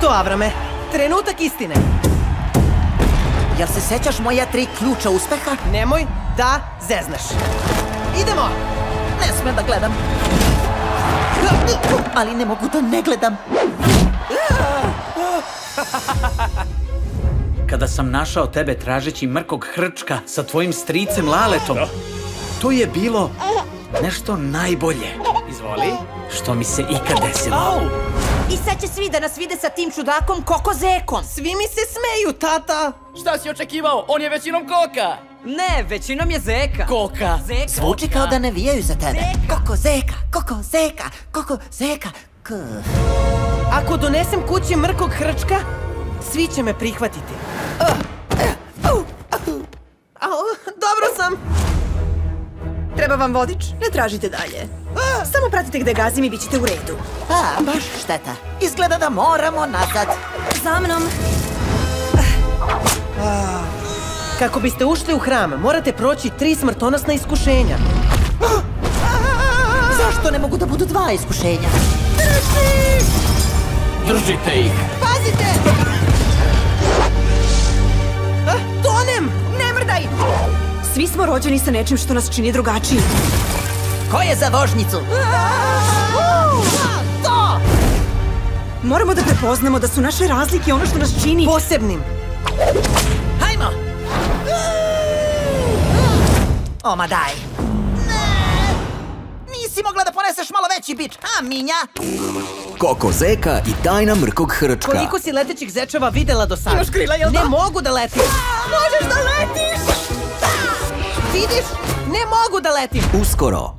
to, Avrame. Trenutak istine. Jel se sećaš moja 3 ključa uspeha? Nemoj da zezneš. Idemo! Ne smem da gledam. Ali ne mogu da ne gledam. Kada sam našao tebe tražeći mrkog hrčka sa tvojim stricem Laletom, to je bilo nešto najbolje. Izvoli. Što mi se ikad desilo. I sad će svi da nas vide sa tim čudakom Koko Zekom. Svi mi se smeju, tata. Šta si očekivao? On je većinom Koka. Ne, većinom je Zeka. Koka. Zeka. Zvuči kao da navijaju za tebe. Koko Zeka, Koko Zeka, Koko Zeka. Ako donesem kući mrkog hrčka, svi će me prihvatiti. Dobro sam. Treba vam vodič? Ne tražite dalje. Samo pratite gde gazim i bit ćete u redu. Baš šteta. Izgleda da moramo nazad. Za mnom. Kako biste ušli u hram, morate proći 3 smrtonosna iskušenja. Zašto ne mogu da budu 2 iskušenja? Držite ih. Pazite! Tonem! Ne mrdaj! Svi smo rođeni sa nečim što nas čini drugačijim. Ko je za vožnicu? To! Moramo da prepoznamo da su naše razlike ono što nas čini Posebnim. Hajmo! Oma daj. Nisi mogla da poneseš malo veći bič, a Minja? Koko Zeka i tajna mrkog hrčka. Koliko si letećih zečeva videla do sada? Imaš krila, jel da? Ne mogu da letim. Možeš da letiš! Vidiš? Ne mogu da letim. Uskoro